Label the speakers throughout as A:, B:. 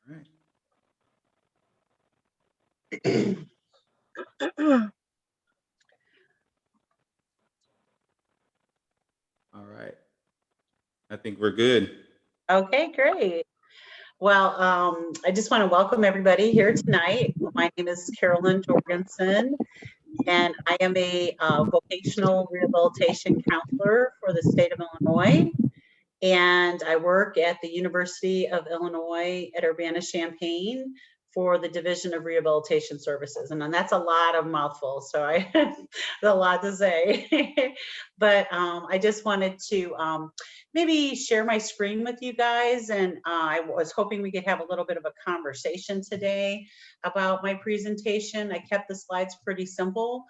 A: right. All right. I think we're good.
B: Okay, great. Well, I just want to welcome everybody here tonight. My name is Carolyn Jorgensen, and I am a vocational rehabilitation counselor for the state of Illinois. And I work at the University of Illinois at Urbana-Champaign for the Division of Rehabilitation Services. And then that's a lot of mouthfuls, so I have a lot to say. But I just wanted to maybe share my screen with you guys. And I was hoping we could have a little bit of a conversation today about my presentation. I kept the slides pretty simple,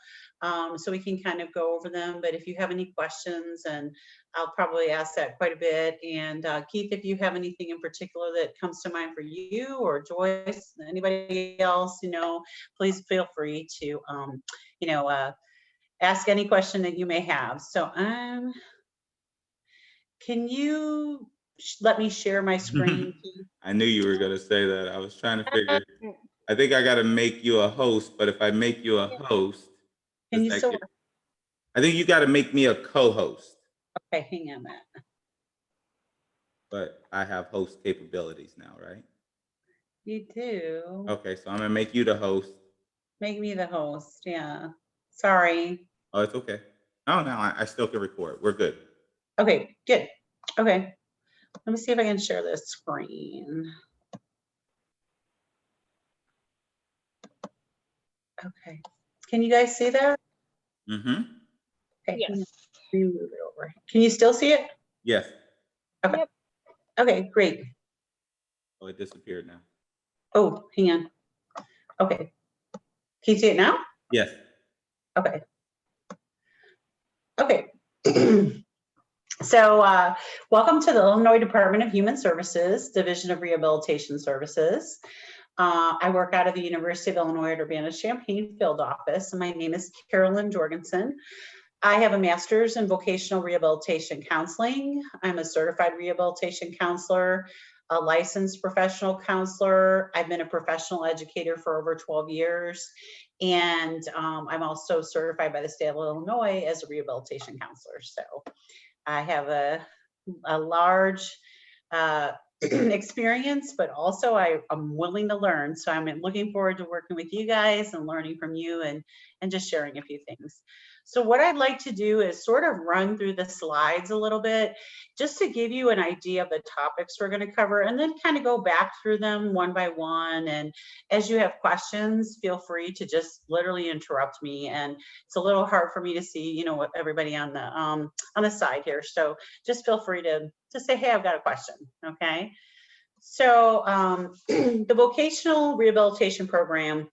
B: so we can kind of go over them. But if you have any questions, and I'll probably ask that quite a bit. And Keith, if you have anything in particular that comes to mind for you, or Joyce, anybody else, please feel free to, ask any question that you may have. So can you let me share my screen, Keith?
A: I knew you were going to say that. I was trying to figure. I think I got to make you a host, but if I make you a host,
B: Can you still?
A: I think you got to make me a co-host.
B: Okay, hang on that.
A: But I have host capabilities now, right?
B: You do.
A: Okay, so I'm gonna make you the host.
B: Make me the host, yeah. Sorry.
A: Oh, it's okay. Oh, no, I still can record. We're good.
B: Okay, good. Okay. Let me see if I can share this screen. Okay. Can you guys see that?
A: Mm-hmm.
B: Okay.
C: Yes.
B: Let me move it over. Can you still see it?
A: Yes.
B: Okay.
C: Yep.
B: Okay, great.
A: Oh, it disappeared now.
B: Oh, hang on. Okay. Can you see it now?
A: Yes.
B: Okay. Okay. So welcome to the Illinois Department of Human Services, Division of Rehabilitation Services. I work out of the University of Illinois at Urbana-Champaign field office, and my name is Carolyn Jorgensen. I have a master's in vocational rehabilitation counseling. I'm a certified rehabilitation counselor, a licensed professional counselor. I've been a professional educator for over 12 years. And I'm also certified by the state of Illinois as a rehabilitation counselor. So I have a large experience, but also I'm willing to learn. So I'm looking forward to working with you guys and learning from you and just sharing a few things. So what I'd like to do is sort of run through the slides a little bit, just to give you an idea of the topics we're going to cover, and then kind of go back through them one by one. And as you have questions, feel free to just literally interrupt me. And it's a little hard for me to see, what everybody on the side here. So just feel free to say, hey, I've got a question. Okay. So the vocational rehabilitation program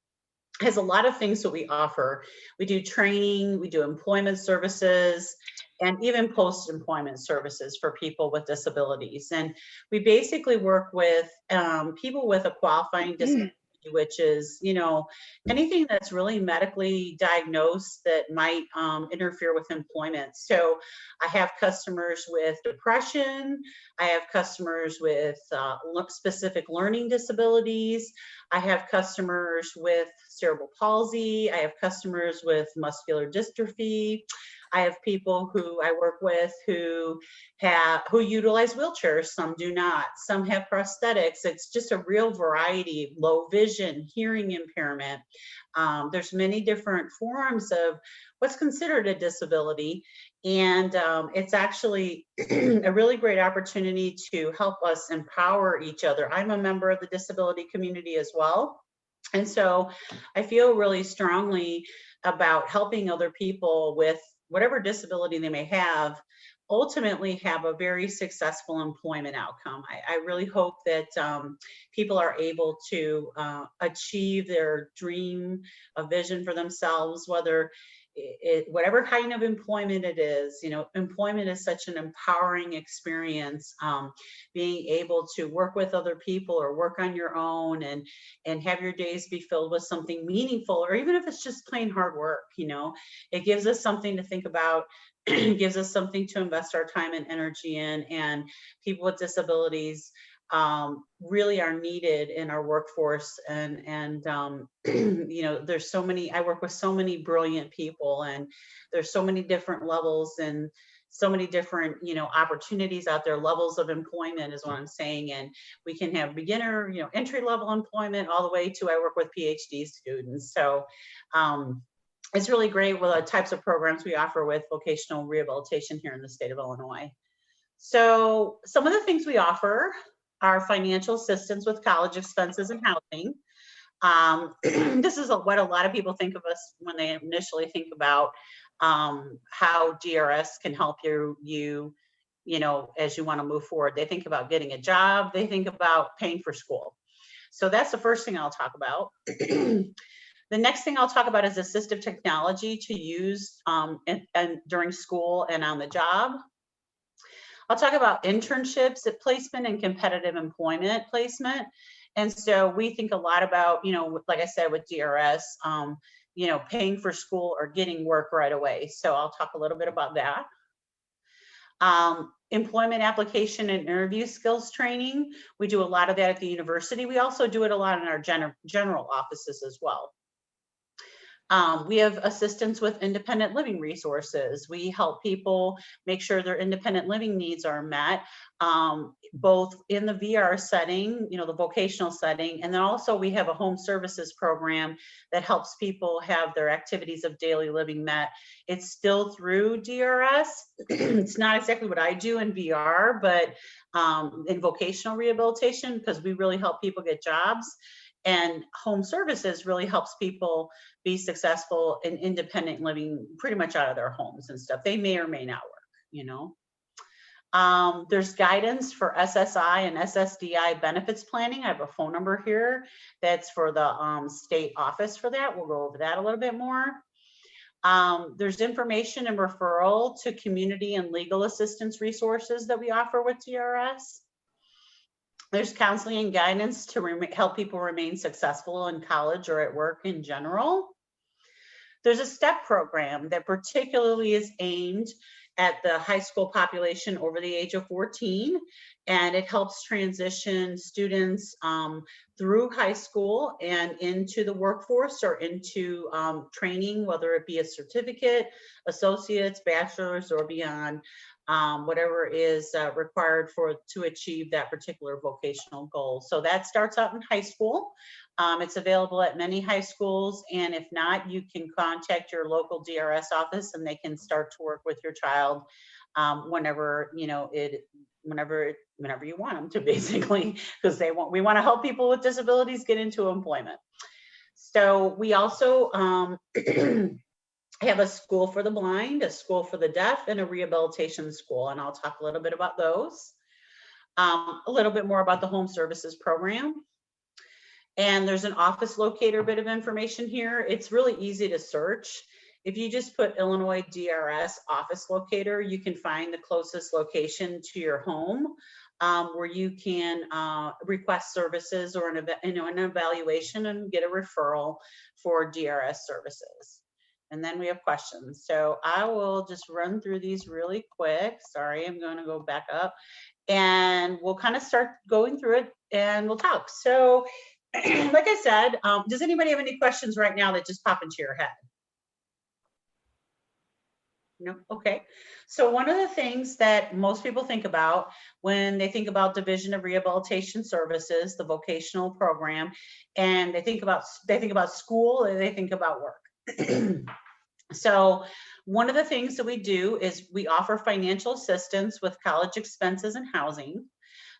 B: has a lot of things that we offer. We do training, we do employment services, and even post-employment services for people with disabilities. And we basically work with people with a qualifying disability, which is, anything that's really medically diagnosed that might interfere with employment. So I have customers with depression. I have customers with specific learning disabilities. I have customers with cerebral palsy. I have customers with muscular dystrophy. I have people who I work with who utilize wheelchairs. Some do not. Some have prosthetics. It's just a real variety. Low vision, hearing impairment. There's many different forms of what's considered a disability. And it's actually a really great opportunity to help us empower each other. I'm a member of the disability community as well. And so I feel really strongly about helping other people with whatever disability they may have, ultimately have a very successful employment outcome. I really hope that people are able to achieve their dream, a vision for themselves, whatever kind of employment it is. Employment is such an empowering experience. Being able to work with other people or work on your own and have your days be filled with something meaningful, or even if it's just plain hard work, it gives us something to think about. It gives us something to invest our time and energy in. And people with disabilities really are needed in our workforce. And you know, there's so many, I work with so many brilliant people, and there's so many different levels and so many different, you know, opportunities out there. Levels of employment is what I'm saying. And we can have beginner, you know, entry level employment all the way to, I work with PhD students. So it's really great with the types of programs we offer with vocational rehabilitation here in the state of Illinois. So some of the things we offer are financial assistance with college expenses and housing. This is what a lot of people think of us when they initially think about how DRS can help you know, as you want to move forward. They think about getting a job. They think about paying for school. So that's the first thing I'll talk about. The next thing I'll talk about is assistive technology to use and during school and on the job. I'll talk about internships at placement and competitive employment placement. And so we think a lot about, you know, like I said, with DRS, you know, paying for school or getting work right away. So I'll talk a little bit about that. Employment application and interview skills training. We do a lot of that at the university. We also do it a lot in our general offices as well. We have assistance with independent living resources. We help people make sure their independent living needs are met, both in the VR setting, you know, the vocational setting, and then also we have a home services program that helps people have their activities of daily living met. It's still through DRS. It's not exactly what I do in VR, but in vocational rehabilitation, because we really help people get jobs. And home services really helps people be successful in independent living pretty much out of their homes and stuff. They may or may not work, you know. There's guidance for SSI and SSDI benefits planning. I have a phone number here that's for the state office for that. We'll go over that a little bit more. There's information and referral to community and legal assistance resources that we offer with DRS. There's counseling and guidance to help people remain successful in college or at work in general. There's a STEP program that particularly is aimed at the high school population over the age of 14, and it helps transition students through high school and into the workforce or into training, whether it be a certificate, associates, bachelor's, or beyond. Whatever is required to achieve that particular vocational goal. So that starts out in high school. It's available at many high schools, and if not, you can contact your local DRS office and they can start to work with your child whenever, you know, whenever you want them to, basically, because we want to help people with disabilities get into employment. So we also have a school for the blind, a school for the deaf, and a rehabilitation school. And I'll talk a little bit about those. A little bit more about the home services program. And there's an office locator bit of information here. It's really easy to search. If you just put Illinois DRS office locator, you can find the closest location to your home where you can request services or an evaluation and get a referral for DRS services. And then we have questions. So I will just run through these really quick. Sorry, I'm going to go back up and we'll kind of start going through it and we'll talk. So like I said, does anybody have any questions right now that just pop into your head? No? Okay. So one of the things that most people think about when they think about Division of Rehabilitation Services, the vocational program, and they think about school and they think about work. So one of the things that we do is we offer financial assistance with college expenses and housing.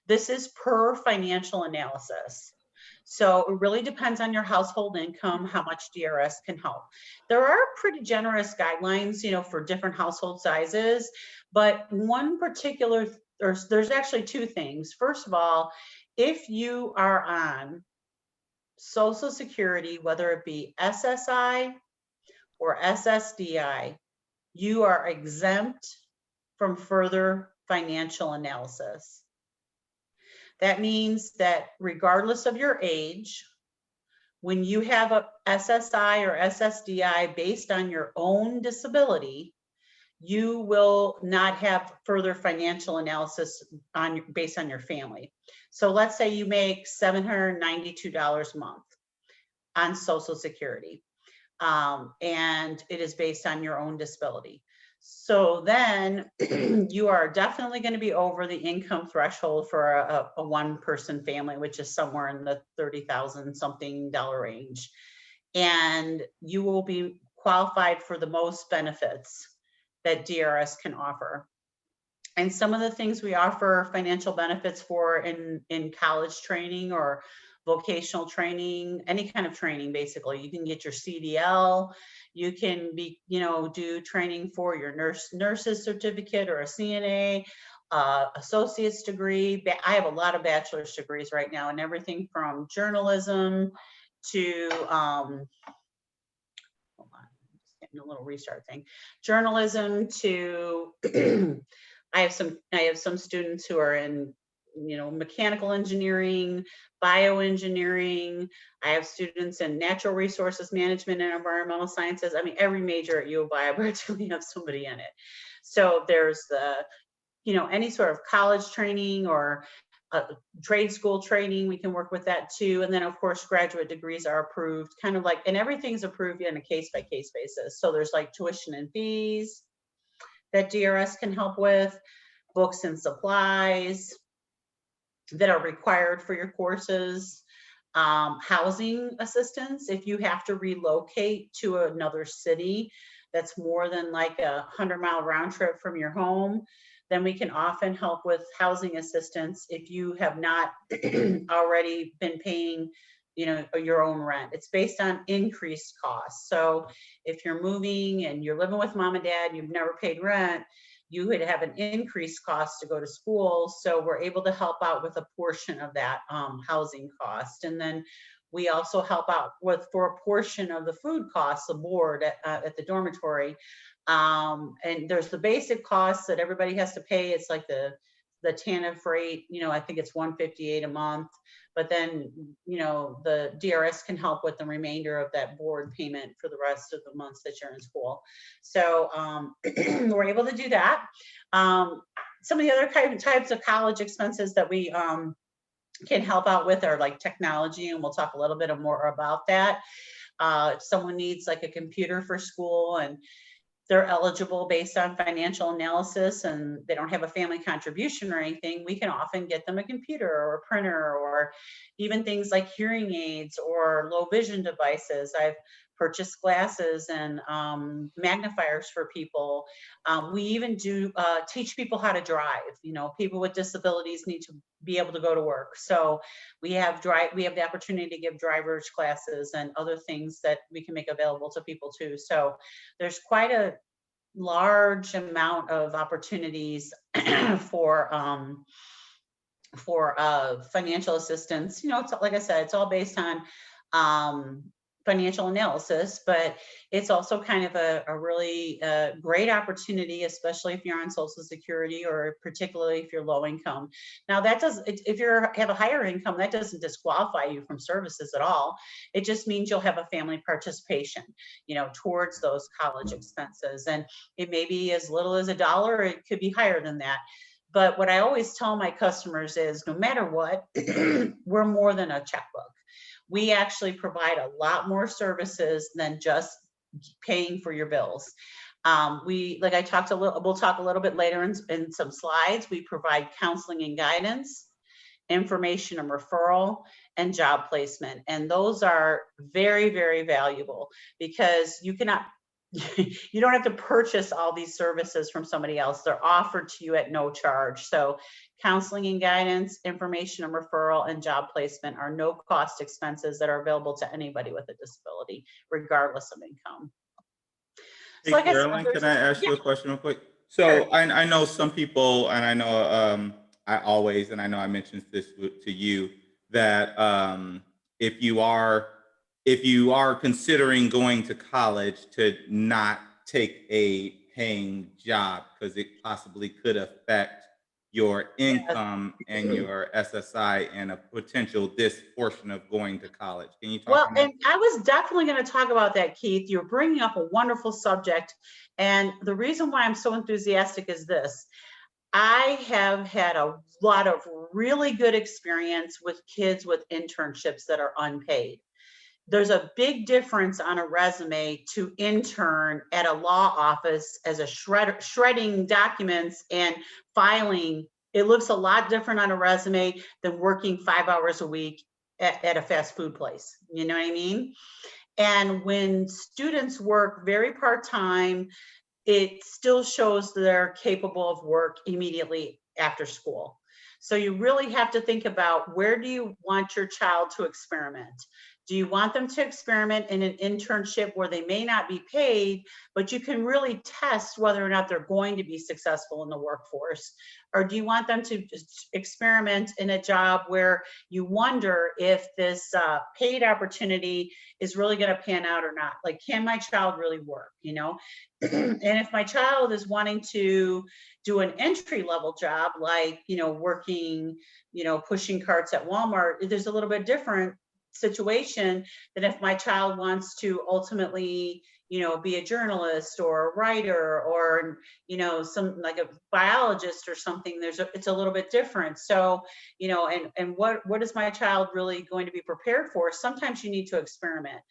B: This is per financial analysis. So it really depends on your household income, how much DRS can help. There are pretty generous guidelines, you know, for different household sizes, but one particular, there's actually two things. First of all, if you are on Social Security, whether it be SSI or SSDI, you are exempt from further financial analysis. That means that regardless of your age, when you have a SSI or SSDI based on your own disability, you will not have further financial analysis based on your family. So let's say you make $792 a month on Social Security, and it is based on your own disability. So then you are definitely going to be over the income threshold for a one-person family, which is somewhere in the $30,000 something range. And you will be qualified for the most benefits that DRS can offer. And some of the things we offer financial benefits for in college training or vocational training, any kind of training, basically. You can get your CDL, you can be, do training for your nurse's certificate or a CNA, associate's degree. I have a lot of bachelor's degrees right now, and everything from journalism to, hold on, just getting a little restart thing, journalism to, I have some students who are in, mechanical engineering, bioengineering. I have students in natural resources management and environmental sciences. I mean, every major at U of I virtually have somebody in it. So there's the, any sort of college training or trade school training, we can work with that too. And then of course, graduate degrees are approved, kind of like, and everything's approved on a case-by-case basis. So there's like tuition and fees that DRS can help with, books and supplies that are required for your courses, housing assistance. If you have to relocate to another city that's more than like 100-mile round trip from your home, then we can often help with housing assistance if you have not already been paying your own rent. It's based on increased costs. So if you're moving and you're living with mom and dad, you've never paid rent, you would have an increased cost to go to school. So we're able to help out with a portion of that housing cost. And then we also help out for a portion of the food costs, the board at the dormitory. And there's the basic costs that everybody has to pay. It's like the TANF rate, I think it's $158 a month, but then, the DRS can help with the remainder of that board payment for the rest of the months that you're in school. So we're able to do that. Some of the other types of college expenses that we can help out with are like technology, and we'll talk a little bit more about that. If someone needs like a computer for school and they're eligible based on financial analysis and they don't have a family contribution or anything, we can often get them a computer or a printer, or even things like hearing aids or low vision devices. I've purchased glasses and magnifiers for people. We even do teach people how to drive. People with disabilities need to be able to go to work. So we have the opportunity to give driver's classes and other things that we can make available to people too. So there's quite a large amount of opportunities for financial assistance. It's like I said, it's all based on financial analysis, but it's also kind of a really great opportunity, especially if you're on Social Security, or particularly if you're low income. Now if you have a higher income, that doesn't disqualify you from services at all. It just means you'll have a family participation, towards those college expenses. And it may be as little as $1, or it could be higher than that. But what I always tell my customers is, no matter what, we're more than a checkbook. We actually provide a lot more services than just paying for your bills. We'll talk a little bit later in some slides. We provide counseling and guidance, information and referral, and job placement. And those are very, very valuable, because you don't have to purchase all these services from somebody else. They're offered to you at no charge. So counseling and guidance, information and referral, and job placement are no cost expenses that are available to anybody with a disability, regardless of income.
A: Hey, so Caroline, can I ask you a question real quick? So sure. I know some people, and I know I know I mentioned this to you, that if you are considering going to college, to not take a paying job, because it possibly could affect your
B: Yes.
A: income and your SSI and a potential this portion of going to college. Can you talk
B: Well,
A: on that?
B: and I was definitely going to talk about that, Keith. You're bringing up a wonderful subject. And the reason why I'm so enthusiastic is this. I have had a lot of really good experience with kids with internships that are unpaid. There's a big difference on a resume to intern at a law office as a shredding documents and filing. It looks a lot different on a resume than working 5 hours a week at a fast food place. You know what I mean? And when students work very part-time, it still shows they're capable of work immediately after school. So you really have to think about, where do you want your child to experiment? Do you want them to experiment in an internship where they may not be paid, but you can really test whether or not they're going to be successful in the workforce? Or do you want them to just experiment in a job where you wonder if this paid opportunity is really going to pan out or not? Like, can my child really work, you know? And if my child is wanting to do an entry level job, like, you know, working, you know, pushing carts at Walmart, there's a little bit different situation than if my child wants to ultimately, you know, be a journalist or a writer or, you know, some like a biologist or something. It's a little bit different. So, you know, and what is my child really going to be prepared for? Sometimes you need to experiment.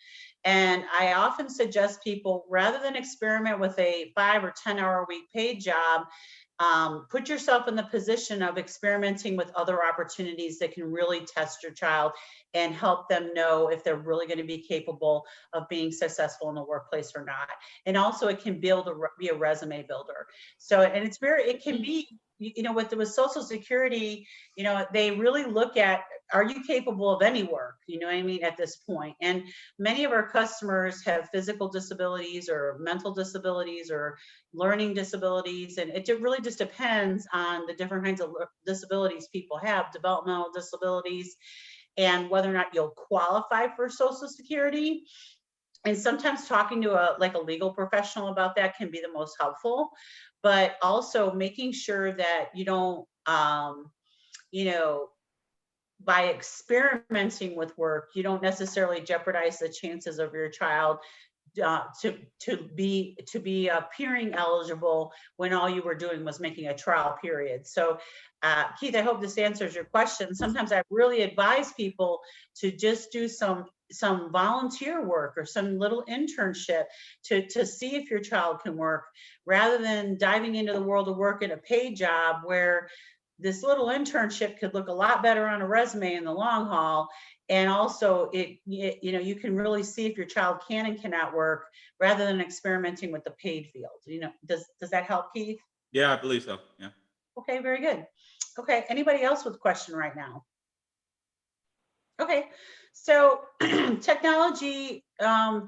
B: And I often suggest people, rather than experiment with a 5 or 10 hour a week paid job, put yourself in the position of experimenting with other opportunities that can really test your child and help them know if they're really going to be capable of being successful in the workplace or not. And also it can be a resume builder. So, and it can be, you know, with Social Security, you know, they really look at, are you capable of any work? You know what I mean, at this point. And many of our customers have physical disabilities or mental disabilities or learning disabilities. And it really just depends on the different kinds of disabilities people have, developmental disabilities, and whether or not you'll qualify for Social Security. And sometimes talking to a legal professional about that can be the most helpful, but also making sure that you don't, you know, by experimenting with work, you don't necessarily jeopardize the chances of your child to be peering eligible when all you were doing was making a trial period. So, Keith, I hope this answers your question. Sometimes I really advise people to just do some volunteer work or some little internship to see if your child can work, rather than diving into the world of work in a paid job where this little internship could look a lot better on a resume in the long haul. And also you know, you can really see if your child can and cannot work, rather than experimenting with the paid field. You know, does that help, Keith?
A: Yeah, I believe so. Yeah.
B: Okay, very good. Okay, anybody else with a question right now? Okay, so technology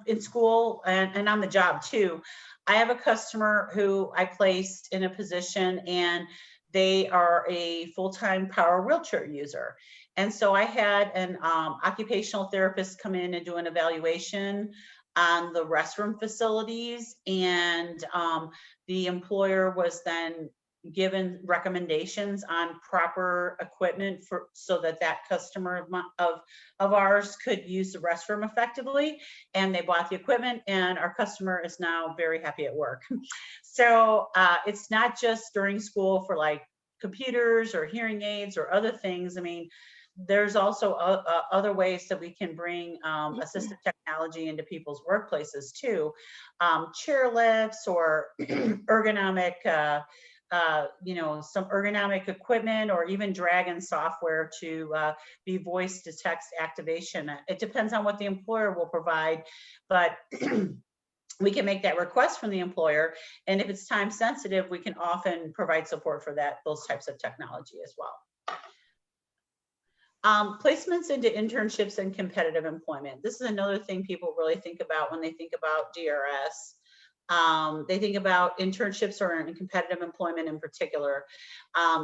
B: in school and on the job too. I have a customer who I placed in a position, and they are a full-time power wheelchair user. And so I had an occupational therapist come in and do an evaluation on the restroom facilities, and the employer was then given recommendations on proper equipment so that customer of ours could use the restroom effectively. And they bought the equipment, and our customer is now very happy at work. So it's not just during school for like computers or hearing aids or other things. I mean, there's also other ways that we can bring assistive technology into people's workplaces too. Chair lifts or ergonomic you know, some ergonomic equipment, or even Dragon software to be voice to text activation. It depends on what the employer will provide, but we can make that request from the employer. And if it's time sensitive, we can often provide support for those types of technology as well. Placements into internships and competitive employment. This is another thing people really think about when they think about DRS. They think about internships or in competitive employment in particular.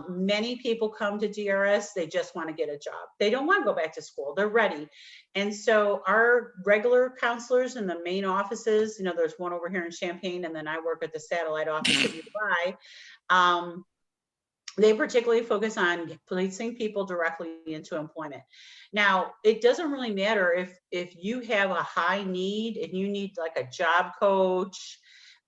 B: Many people come to DRS, they just want to get a job. They don't want to go back to school, they're ready. And so our regular counselors in the main offices, you know, there's one over here in Champaign, and then I work at the satellite office in Dubai. They particularly focus on placing people directly into employment. Now, it doesn't really matter if you have a high need and you need like a job coach,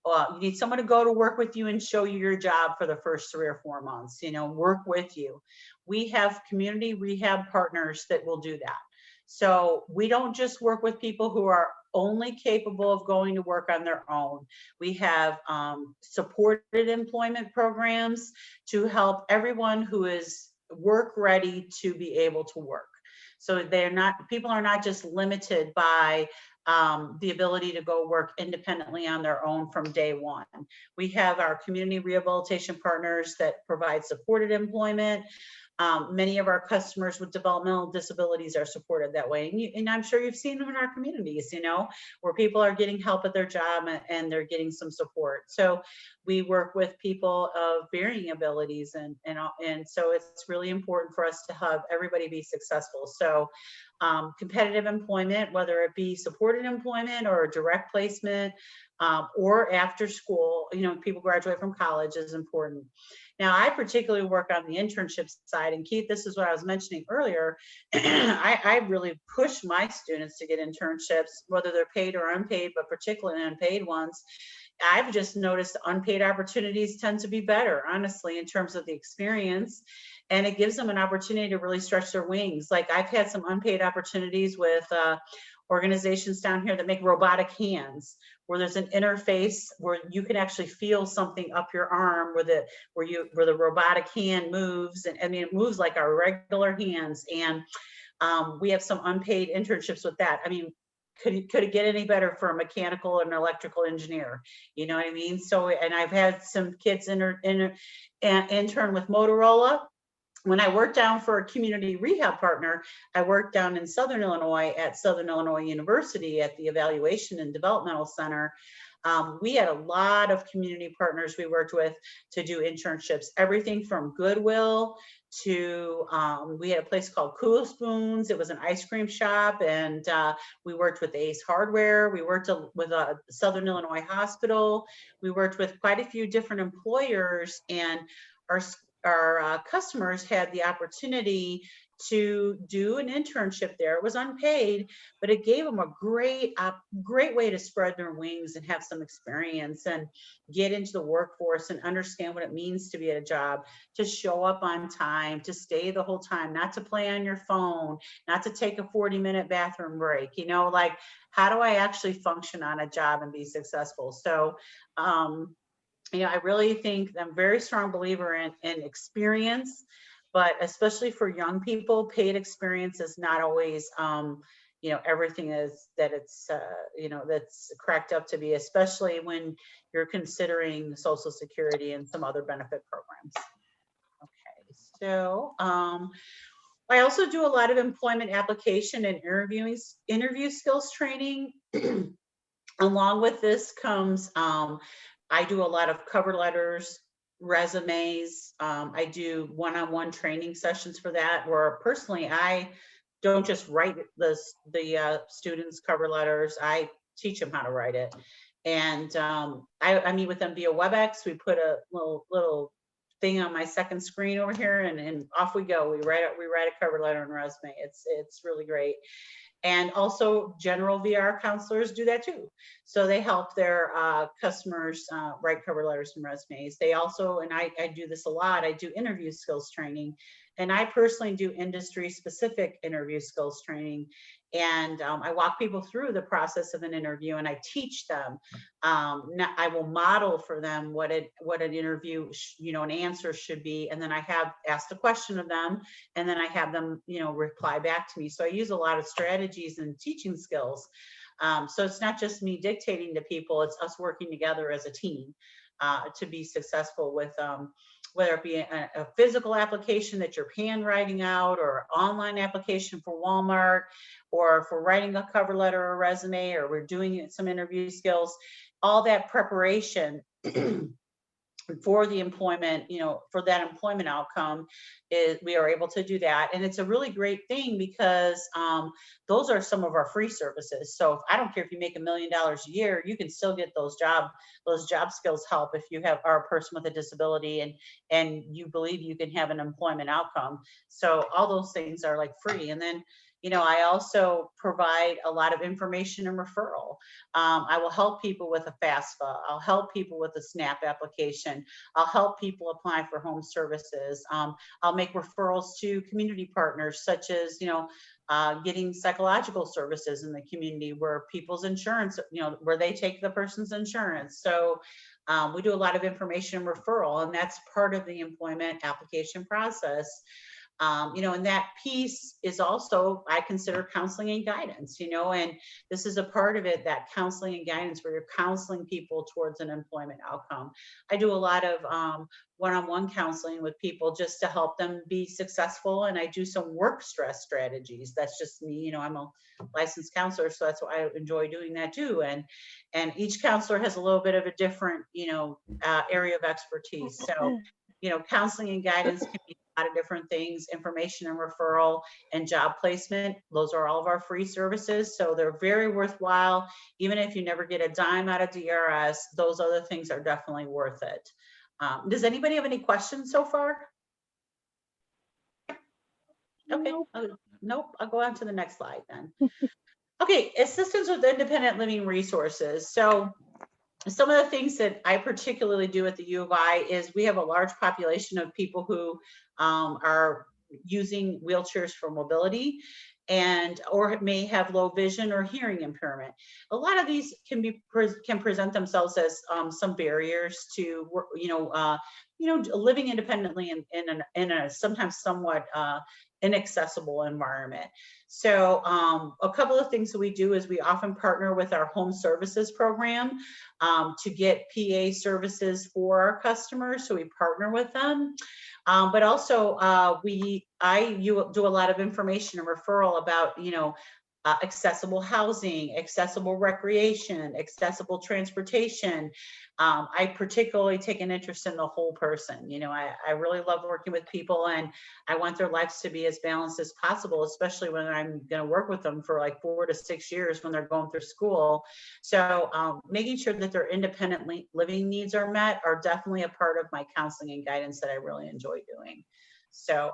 B: you need someone to go to work with you and show you your job for the first 3 or 4 months, work with you. We have community rehab partners that will do that. So we don't just work with people who are only capable of going to work on their own. We have supported employment programs to help everyone who is work ready to be able to work. So people are not just limited by the ability to go work independently on their own from day one. We have our community rehabilitation partners that provide supported employment. Many of our customers with developmental disabilities are supported that way. And I'm sure you've seen them in our communities, where people are getting help at their job and they're getting some support. So we work with people of varying abilities, and so it's really important for us to have everybody be successful. So competitive employment, whether it be supported employment or direct placement, or after school, people graduate from college, is important. Now, I particularly work on the internship side, and Keith, this is what I was mentioning earlier. I really push my students to get internships, whether they're paid or unpaid, but particularly unpaid ones. I've just noticed unpaid opportunities tend to be better, honestly, in terms of the experience. And it gives them an opportunity to really stretch their wings. Like I've had some unpaid opportunities with organizations down here that make robotic hands, where there's an interface where you can actually feel something up your arm where the robotic hand moves. And I mean, it moves like our regular hands. And we have some unpaid internships with that. I mean, could it get any better for a mechanical and electrical engineer? You know what I mean? So, and I've had some kids intern with Motorola. When I worked down for a community rehab partner, I worked down in Southern Illinois at Southern Illinois University at the Evaluation and Developmental Center. We had a lot of community partners we worked with to do internships, everything from Goodwill to, we had a place called Cool Spoons. It was an ice cream shop, and we worked with Ace Hardware. We worked with a Southern Illinois hospital. We worked with quite a few different employers, and our customers had the opportunity to do an internship there. It was unpaid, but it gave them a great way to spread their wings and have some experience and get into the workforce and understand what it means to be at a job, to show up on time, to stay the whole time, not to play on your phone, not to take a 40-minute bathroom break, like how do I actually function on a job and be successful? So, I really think I'm a very strong believer in experience, but especially for young people, paid experience is not always, everything is that it's, that's cracked up to be, especially when you're considering Social Security and some other benefit programs. Okay, so I also do a lot of employment application and interview skills training. Along with this comes, I do a lot of cover letters, resumes. I do one-on-one training sessions for that, where personally I don't just write the students' cover letters. I teach them how to write it. And I meet with them via WebEx. We put a little thing on my second screen over here, and off we go. We write a cover letter and resume. It's really great. And also general VR counselors do that too. So they help their customers write cover letters and resumes. They also, and I do this a lot, I do interview skills training. And I personally do industry specific interview skills training. And I walk people through the process of an interview, and I teach them. I will model for them what an interview, an answer should be. And then I have asked a question of them, and then I have them, reply back to me. So I use a lot of strategies and teaching skills. So it's not just me dictating to people, it's us working together as a team to be successful with whether it be a physical application that you're handwriting out, or online application for Walmart, or for writing a cover letter or resume, or we're doing some interview skills, all that preparation for the employment, for that employment outcome, is we are able to do that. And it's a really great thing because those are some of our free services. So I don't care if you make $1 million a year, you can still get those job skills help if you are a person with a disability and you believe you can have an employment outcome. So all those things are like free. And then I also provide a lot of information and referral. I will help people with a FAFSA. I'll help people with a SNAP application. I'll help people apply for home services. I'll make referrals to community partners, such as, getting psychological services in the community where people's insurance, where they take the person's insurance. So we do a lot of information and referral, and that's part of the employment application process. And that piece is also, I consider counseling and guidance, and this is a part of it, that counseling and guidance where you're counseling people towards an employment outcome. I do a lot of one-on-one counseling with people just to help them be successful. And I do some work stress strategies. That's just me, I'm a licensed counselor, so that's why I enjoy doing that too. And each counselor has a little bit of a different, area of expertise. So, counseling and guidance can be a lot of different things, information and referral and job placement. Those are all of our free services. So they're very worthwhile. Even if you never get a dime out of DRS, those other things are definitely worth it. Does anybody have any questions so far? Okay, nope, I'll go on to the next slide then. Okay, assistance with independent living resources. So some of the things that I particularly do at the U of I is we have a large population of people who are using wheelchairs for mobility or may have low vision or hearing impairment. A lot of these can present themselves as some barriers to living independently in a sometimes somewhat inaccessible environment. So a couple of things that we do is we often partner with our home services program to get PA services for our customers. So we partner with them. But also I do a lot of information and referral about, accessible housing, accessible recreation, accessible transportation. I particularly take an interest in the whole person. I really love working with people, and I want their lives to be as balanced as possible, especially when I'm going to work with them for like 4 to 6 years when they're going through school. So making sure that their independent living needs are met are definitely a part of my counseling and guidance that I really enjoy doing. So,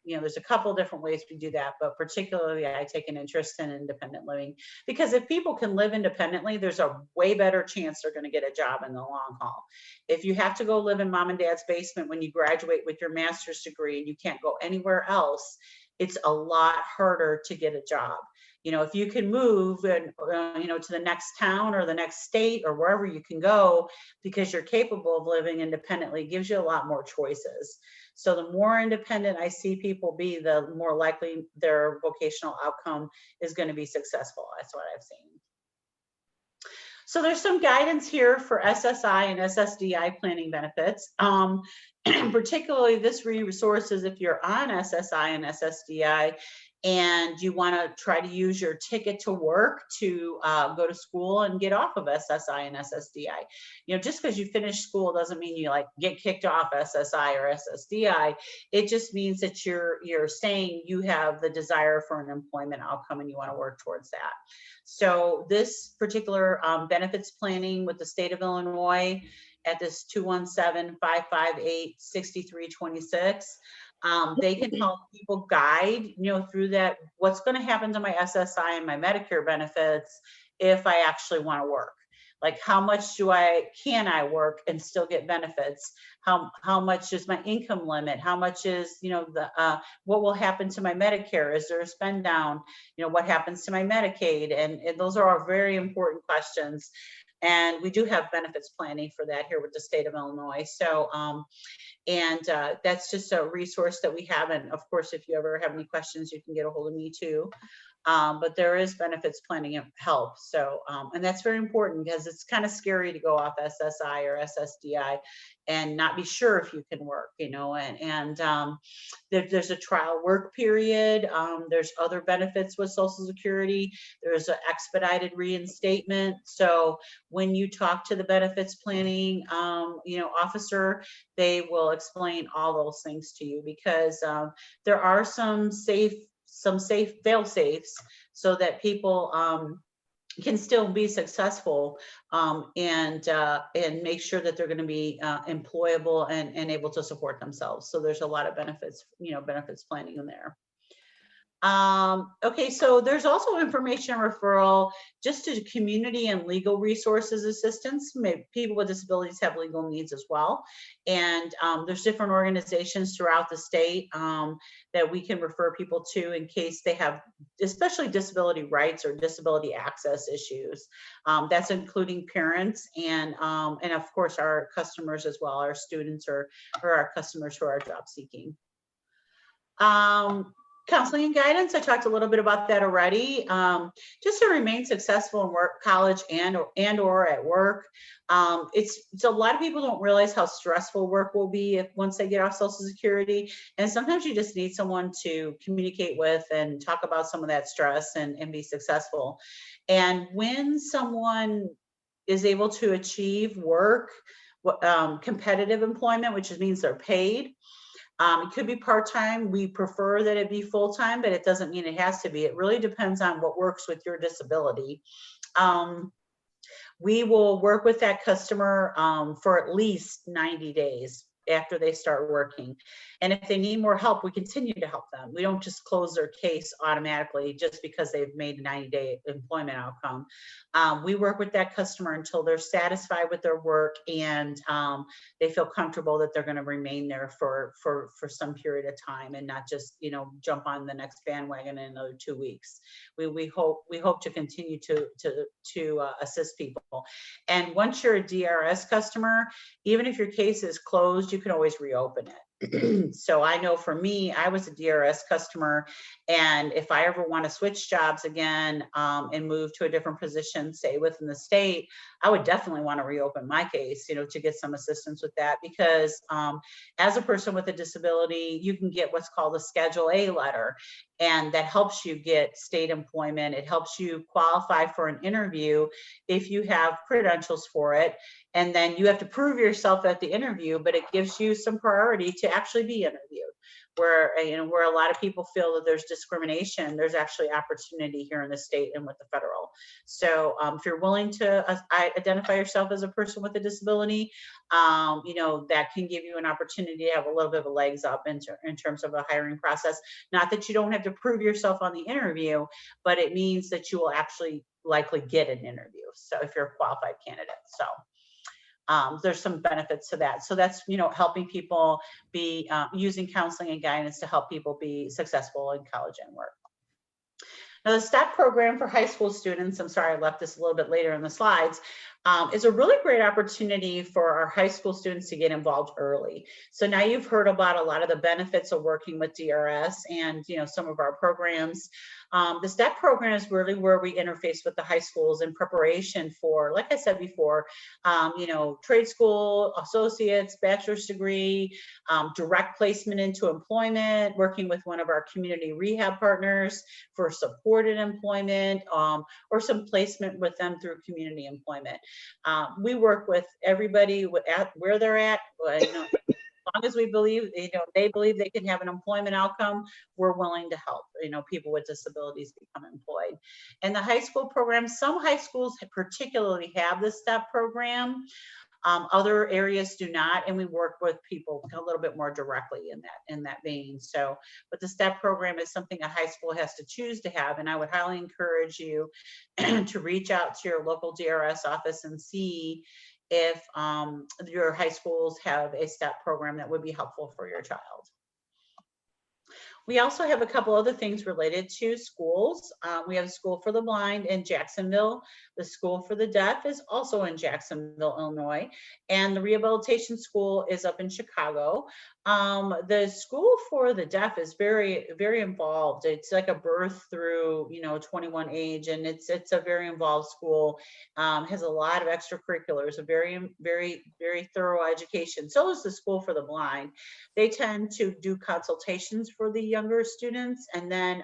B: there's a couple different ways we do that, but particularly I take an interest in independent living, because if people can live independently, there's a way better chance they're going to get a job in the long haul. If you have to go live in mom and dad's basement when you graduate with your master's degree and you can't go anywhere else, it's a lot harder to get a job. If you can move and, to the next town or the next state or wherever you can go because you're capable of living independently, gives you a lot more choices. So the more independent I see people be, the more likely their vocational outcome is going to be successful. That's what I've seen. So there's some guidance here for SSI and SSDI planning benefits. Particularly this resource is if you're on SSI and SSDI and you want to try to use your ticket to work to go to school and get off of SSI and SSDI. Just because you finish school doesn't mean you get kicked off SSI or SSDI. It just means that you're saying you have the desire for an employment outcome and you want to work towards that. So this particular benefits planning with the state of Illinois at this 217-558-6326. They can help people guide, through that, what's going to happen to my SSI and my Medicare benefits if I actually want to work. Like, how much can I work and still get benefits? How much is my income limit? How much is, what will happen to my Medicare? Is there a spend down? What happens to my Medicaid? And those are all very important questions. And we do have benefits planning for that here with the state of Illinois. So, that's just a resource that we have. And of course, if you ever have any questions, you can get a hold of me too. But there is benefits planning help. So, and that's very important because it's kind of scary to go off SSI or SSDI and not be sure if you can work, there's a trial work period. There's other benefits with Social Security. There's an expedited reinstatement. So when you talk to the benefits planning, officer, they will explain all those things to you, because there are some safe fail safes so that people can still be successful, and make sure that they're going to be employable and able to support themselves. So there's a lot of benefits, benefits planning in there. Okay, so there's also information referral just to community and legal resources assistance. Maybe people with disabilities have legal needs as well. And there's different organizations throughout the state that we can refer people to in case they have, especially disability rights or disability access issues. That's including parents and of course our customers as well, our students or our customers who are job seeking. Counseling and guidance, I talked a little bit about that already. Just to remain successful in work, college, and or at work. It's a lot of people don't realize how stressful work will be once they get off Social Security. And sometimes you just need someone to communicate with and talk about some of that stress and be successful. And when someone is able to achieve work, competitive employment, which means they're paid. It could be part-time. We prefer that it be full-time, but it doesn't mean it has to be. It really depends on what works with your disability. We will work with that customer for at least 90 days after they start working. And if they need more help, we continue to help them. We don't just close their case automatically just because they've made a 90-day employment outcome. We work with that customer until they're satisfied with their work and they feel comfortable that they're going to remain there for some period of time and not just, jump on the next bandwagon in another 2 weeks. We hope to continue to assist people. And once you're a DRS customer, even if your case is closed, you can always reopen it. So I know for me, I was a DRS customer, and if I ever want to switch jobs again and move to a different position, say within the state, I would definitely want to reopen my case, to get some assistance with that, because as a person with a disability, you can get what's called a Schedule A letter, and that helps you get state employment. It helps you qualify for an interview if you have credentials for it. And then you have to prove yourself at the interview, but it gives you some priority to actually be interviewed. Where a lot of people feel that there's discrimination, there's actually opportunity here in the state and with the federal. So if you're willing to identify yourself as a person with a disability, that can give you an opportunity to have a little bit of legs up in terms of a hiring process. Not that you don't have to prove yourself on the interview, but it means that you will actually likely get an interview. So if you're a qualified candidate, so. There's some benefits to that. So that's, helping people be using counseling and guidance to help people be successful in college and work. Now, the STEP program for high school students, I'm sorry, I left this a little bit later in the slides, is a really great opportunity for our high school students to get involved early. So now you've heard about a lot of the benefits of working with DRS and, some of our programs. The STEP program is really where we interface with the high schools in preparation for, like I said before, trade school, associates, bachelor's degree, direct placement into employment, working with one of our community rehab partners for supported employment, or some placement with them through community employment. We work with everybody where they're at. As long as we believe, they believe they can have an employment outcome, we're willing to help, people with disabilities become employed. And the high school program, some high schools particularly have the STEP program. Other areas do not, and we work with people a little bit more directly in that vein. So, but the STEP program is something a high school has to choose to have, and I would highly encourage you to reach out to your local DRS office and see if your high schools have a STEP program that would be helpful for your child. We also have a couple other things related to schools. We have a School for the Blind in Jacksonville. The School for the Deaf is also in Jacksonville, Illinois. And the Rehabilitation School is up in Chicago. The School for the Deaf is very, very involved. It's like a birth through, 21 age, and it's a very involved school. Has a lot of extracurriculars, a very, very, very thorough education. So is the School for the Blind. They tend to do consultations for the younger students, and then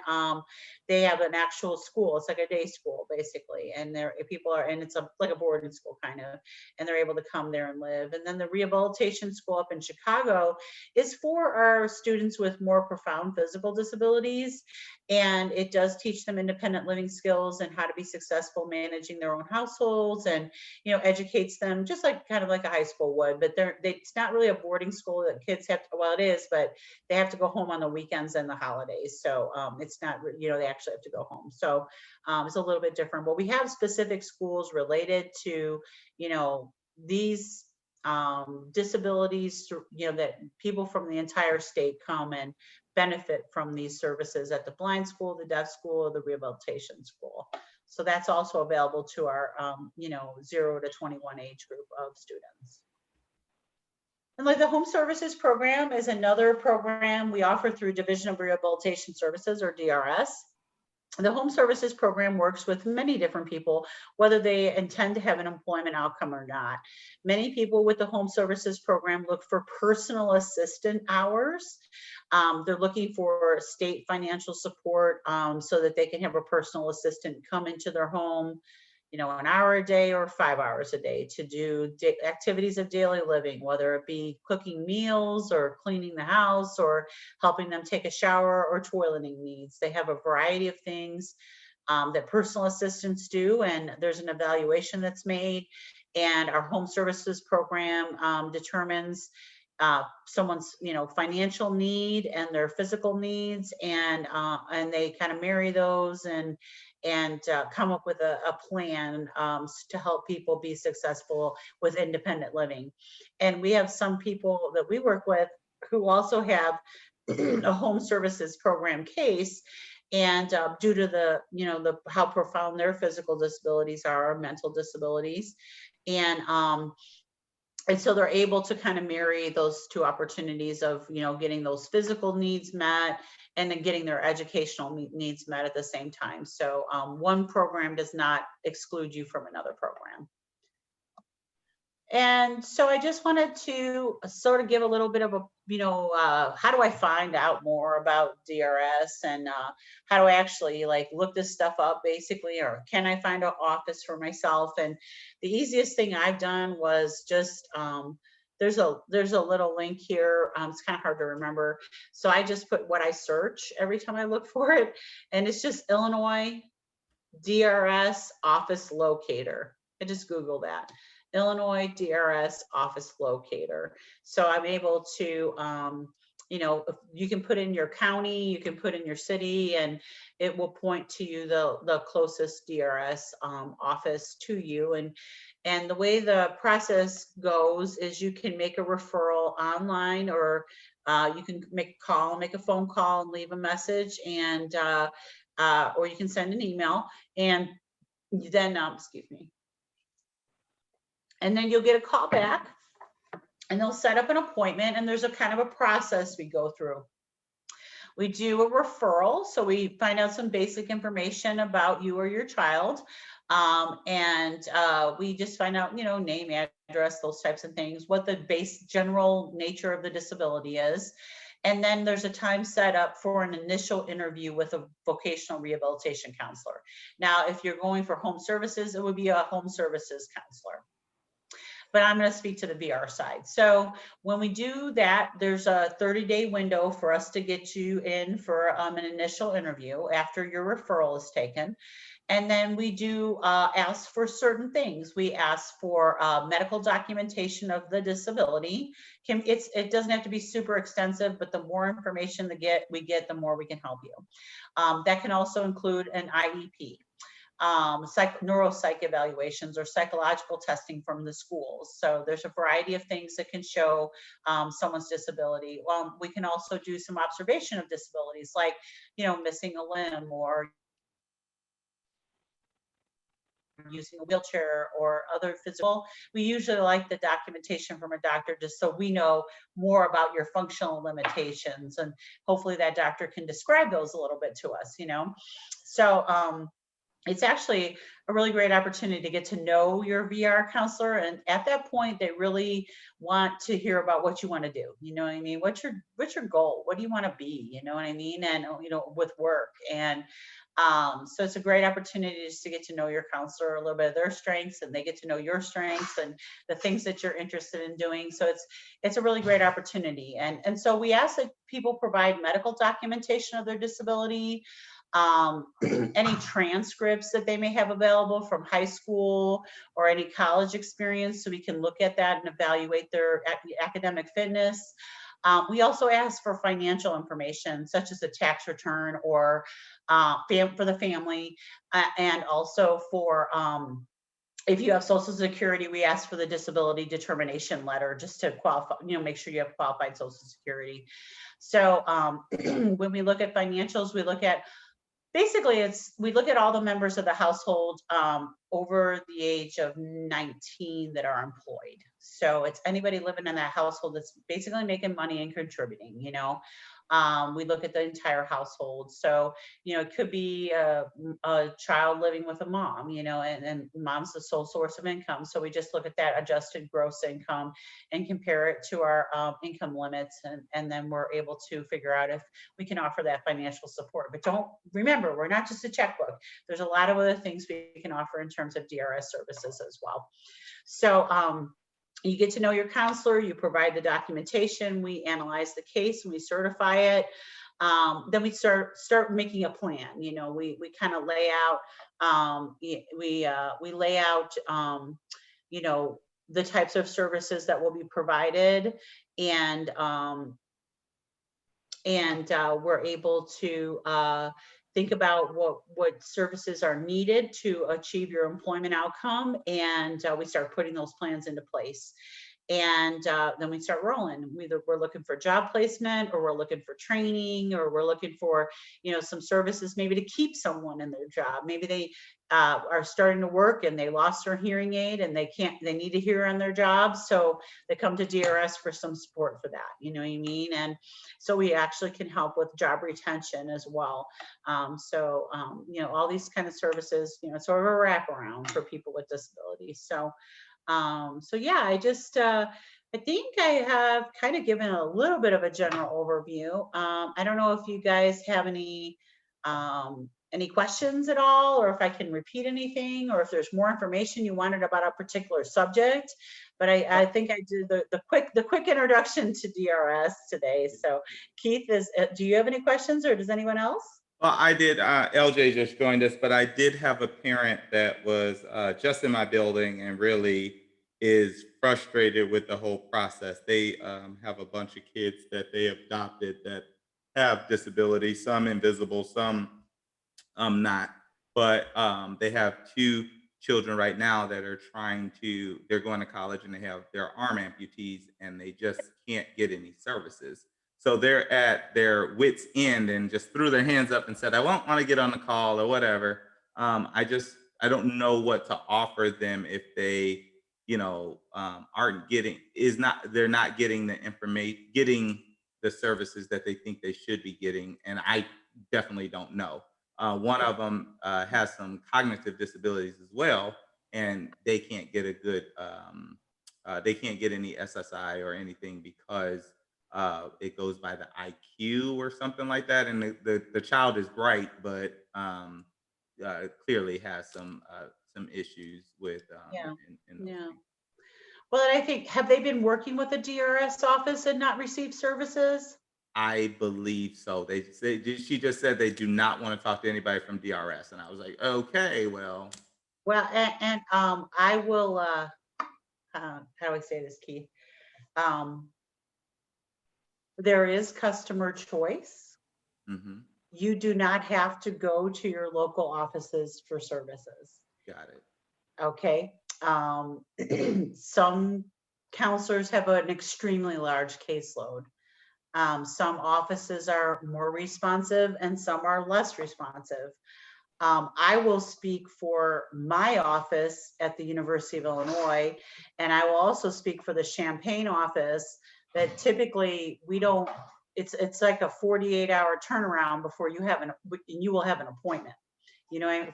B: they have an actual school. It's like a day school basically, and people are, and it's like a boarding school kind of, and they're able to come there and live. And then the rehabilitation school up in Chicago is for our students with more profound physical disabilities, and it does teach them independent living skills and how to be successful managing their own households, and educates them just like kind of like a high school would. But it's not really a boarding school that kids have to, well, it is, but they have to go home on the weekends and the holidays. So it's not, they actually have to go home. So it's a little bit different. But we have specific schools related to these disabilities, that people from the entire state come and benefit from these services at the blind school, the deaf school, or the rehabilitation school. So that's also available to our 0 to 21 age group of students. And like the home services program is another program we offer through Division of Rehabilitation Services, or DRS. The home services program works with many different people, whether they intend to have an employment outcome or not. Many people with the home services program look for personal assistant hours. They're looking for state financial support so that they can have a personal assistant come into their home, an hour a day or 5 hours a day to do activities of daily living, whether it be cooking meals or cleaning the house or helping them take a shower or toileting needs. They have a variety of things that personal assistants do, and there's an evaluation that's made. And our home services program determines someone's financial need and their physical needs, and they kind of marry those and come up with a plan to help people be successful with independent living. And we have some people that we work with who also have a home services program case, and due to the how profound their physical disabilities are, or mental disabilities, and so they're able to kind of marry those two opportunities of, getting those physical needs met and then getting their educational needs met at the same time. So one program does not exclude you from another program. And so I just wanted to sort of give a little bit of a, how do I find out more about DRS, and how do I actually look this stuff up basically, or can I find an office for myself? And the easiest thing I've done was just, there's a little link here. It's kind of hard to remember. So I just put what I search every time I look for it. And it's just Illinois DRS office locator. I just Google that. Illinois DRS office locator. So I'm able to, you can put in your county, you can put in your city, and it will point to you the closest DRS office to you. And the way the process goes is you can make a referral online, or you can make a phone call and leave a message, and or you can send an email, and then excuse me. And then you'll get a call back, and they'll set up an appointment, and there's a kind of a process we go through. We do a referral, so we find out some basic information about you or your child, and we just find out, name, address, those types of things, what the general nature of the disability is. And then there's a time set up for an initial interview with a vocational rehabilitation counselor. Now, if you're going for home services, it would be a home services counselor. But I'm going to speak to the VR side. So when we do that, there's a 30-day window for us to get you in for an initial interview after your referral is taken. And then we do ask for certain things. We ask for medical documentation of the disability. It doesn't have to be super extensive, but the more information we get, the more we can help you. That can also include an IEP. Neuropsych evaluations or psychological testing from the schools. So there's a variety of things that can show someone's disability. We can also do some observation of disabilities, like, missing a limb or using a wheelchair or other physical. We usually like the documentation from a doctor just so we know more about your functional limitations, and hopefully that doctor can describe those a little bit to us, So it's actually a really great opportunity to get to know your VR counselor. And at that point, they really want to hear about what you want to do. You know what I mean? What's your goal? What do you want to be? You know what I mean? And with work. And so it's a great opportunity just to get to know your counselor, a little bit of their strengths, and they get to know your strengths and the things that you're interested in doing. So it's a really great opportunity. And so we ask that people provide medical documentation of their disability, any transcripts that they may have available from high school or any college experience, so we can look at that and evaluate their academic fitness. We also ask for financial information, such as a tax return or for the family, and also for if you have Social Security, we ask for the disability determination letter just to qualify, make sure you have qualified Social Security. So when we look at financials, we look at basically we look at all the members of the household over the age of 19 that are employed. So it's anybody living in that household that's basically making money and contributing. We look at the entire household. So it could be a child living with a mom, and mom's the sole source of income. So we just look at that adjusted gross income and compare it to our income limits, and then we're able to figure out if we can offer that financial support. But don't remember, we're not just a checkbook. There's a lot of other things we can offer in terms of DRS services as well. So you get to know your counselor, you provide the documentation, we analyze the case, and we certify it. Then we start making a plan. We kind of lay out, we lay out, the types of services that will be provided, and we're able to think about what services are needed to achieve your employment outcome, and we start putting those plans into place. And then we start rolling. Either we're looking for job placement, or we're looking for training, or we're looking for some services maybe to keep someone in their job. Maybe they are starting to work and they lost their hearing aid and they need to hear on their job, so they come to DRS for some support for that. You know what I mean? And so we actually can help with job retention as well. All these kind of services, sort of a wraparound for people with disabilities. So yeah, I think I have kind of given a little bit of a general overview. I don't know if you guys have any questions at all, or if I can repeat anything, or if there's more information you wanted about a particular subject. But I think I did the quick introduction to DRS today. So Keith, do you have any questions, or does anyone else?
A: Well, I did. LJ just joined us, but I did have a parent that was just in my building and really is frustrated with the whole process. They have a bunch of kids that they adopted that have disabilities, some invisible, some not. But they have two children right now that are they're going to college and they have their arm amputees and they just can't get any services. So they're at their wits' end and just threw their hands up and said, I won't want to get on the call or whatever. I don't know what to offer them if they, they're not getting the information, getting the services that they think they should be getting. And I definitely don't know. One of them has some cognitive disabilities as well, and they can't get they can't get any SSI or anything because it goes by the IQ or something like that. And the child is bright, but clearly has some issues with
B: Yeah.
A: in those
B: Yeah.
A: things.
B: Well, and I think, have they been working with the DRS office and not received services?
A: I believe so. She just said they do not want to talk to anybody from DRS, and I was like, okay, well.
B: Well, and I will. How do I say this, Keith? There is customer choice.
A: Mm-hmm.
B: You do not have to go to your local offices for services.
A: Got it.
B: Okay. Some counselors have an extremely large caseload. Some offices are more responsive and some are less responsive. I will speak for my office at the University of Illinois, and I will also speak for the Champaign office, that typically it's like a 48-hour turnaround before you will have an appointment.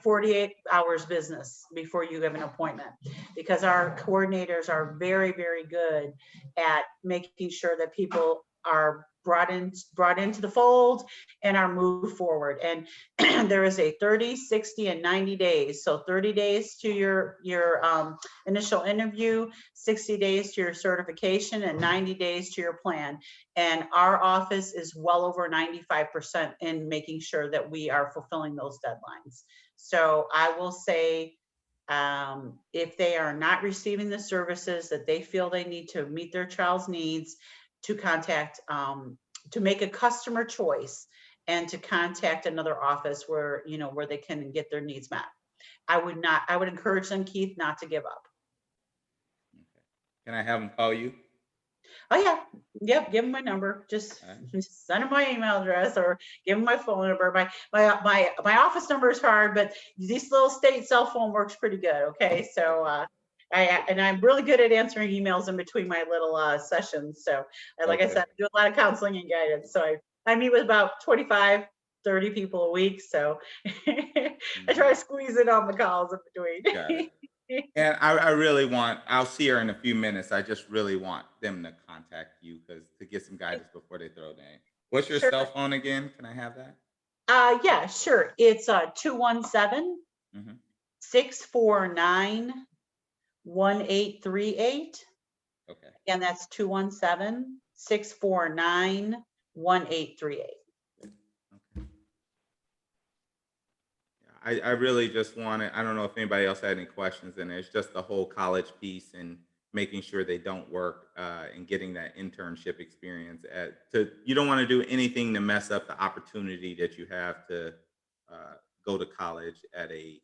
B: 48 hours business before you have an appointment, because our coordinators are very, very good at making sure that people are brought into the fold and are moved forward. And there is a 30, 60, and 90 days. So 30 days to your initial interview, 60 days to your certification, and 90 days to your plan. And our office is well over 95% in making sure that we are fulfilling those deadlines. So I will say, if they are not receiving the services that they feel they need to meet their child's needs, to contact, to make a customer choice and to contact another office where, where they can get their needs met. I would encourage them, Keith, not to give up.
A: Okay. Can I have them call you?
B: Oh yeah, yep. Give them my number. Just send them my email address or give them my phone number. My office number is hard, but this little state cell phone works pretty good. Okay, so I'm really good at answering emails in between my little sessions. So like I said, I do a lot of counseling and guidance. So I meet with about 25, 30 people a week. So I try to squeeze in on the calls in between.
A: Got it. And I really want, I'll see her in a few minutes. I just really want them to contact you to get some guidance before they throw it in. What's your cell phone again? Can I have that?
B: Yeah, sure. It's 217 649 1838.
A: Okay.
B: And that's 217 649 1838.
A: I really just wanted, I don't know if anybody else had any questions, and it's just the whole college piece and making sure they don't work and getting that internship experience. You don't want to do anything to mess up the opportunity that you have to go to college at a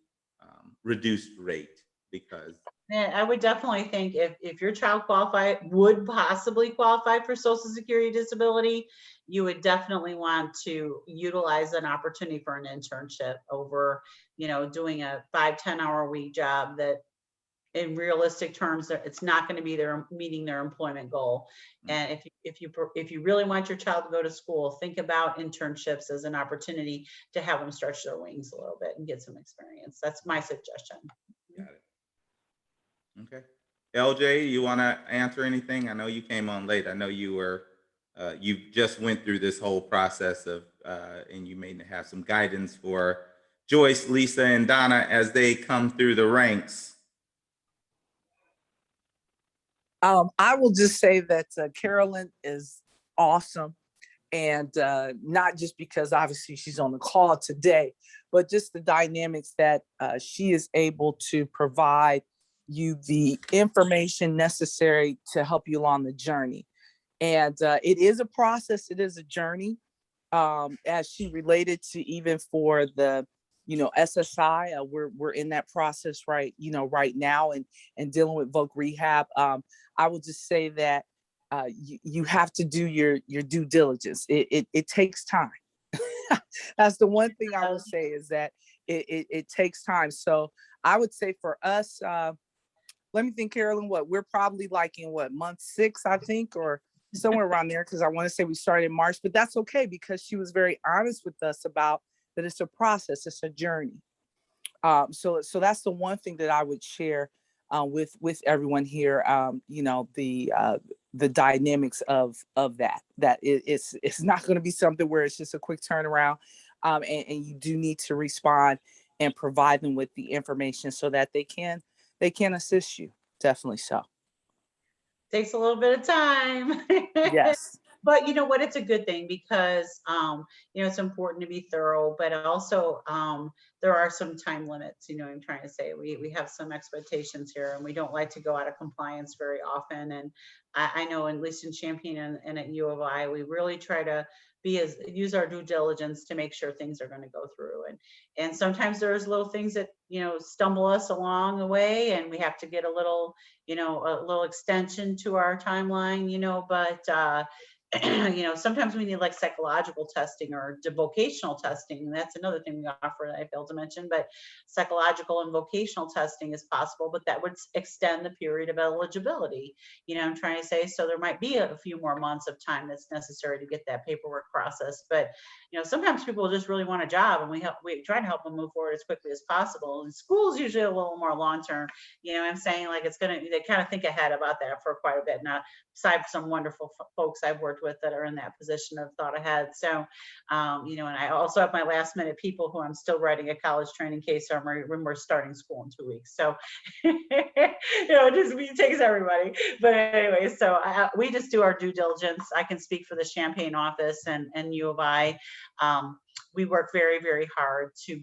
A: reduced rate, because
B: Yeah, I would definitely think if your child would possibly qualify for Social Security disability, you would definitely want to utilize an opportunity for an internship over, doing a 5-10 hour a week job that in realistic terms, it's not going to be meeting their employment goal. And if you really want your child to go to school, think about internships as an opportunity to have them stretch their wings a little bit and get some experience. That's my suggestion.
A: Got it. Okay. LJ, you want to answer anything? I know you came on late. I know you just went through this whole process of, and you may have some guidance for Joyce, Lisa, and Donna as they come through the ranks.
C: I will just say that Carolyn is awesome. And not just because obviously she's on the call today, but just the dynamics that she is able to provide you the information necessary to help you along the journey. And it is a process, it is a journey, as she related to even for the, SSI, we're in that process right now and dealing with voc rehab. I will just say that you have to do your due diligence. It takes time. That's the one thing I will say, is that it takes time. So I would say for us, let me think, Carolyn, we're probably like in month 6, I think, or somewhere around there, because I want to say we started in March, but that's okay, because she was very honest with us about that it's a process, it's a journey. So that's the one thing that I would share with everyone here. The dynamics of that it's not going to be something where it's just a quick turnaround, and you do need to respond and provide them with the information so that they can assist you. Definitely so.
B: Takes a little bit of time.
C: Yes.
B: But you know what, it's a good thing, because it's important to be thorough, but also there are some time limits. I'm trying to say we have some expectations here, and we don't like to go out of compliance very often. And I know, at least in Champaign and at U of I, we really try to use our due diligence to make sure things are going to go through. And sometimes there's little things that stumble us along the way, and we have to get a little extension to our timeline. But you know, sometimes we need like psychological testing or vocational testing. And that's another thing we offer that I failed to mention, but psychological and vocational testing is possible, but that would extend the period of eligibility. You know, I'm trying to say, so there might be a few more months of time that's necessary to get that paperwork processed. But, you know, sometimes people just really want a job, and we try to help them move forward as quickly as possible. And school's usually a little more long-term, you know what I'm saying? Like they kind of think ahead about that for quite a bit. Now, aside from some wonderful folks I've worked with that are in that position of thought ahead. So, you know, and I also have my last minute people who I'm still writing a college training case summary when we're starting school in 2 weeks. So, you know, it takes everybody. But anyway, so we just do our due diligence. I can speak for the Champaign office and U of I. We work very, very hard to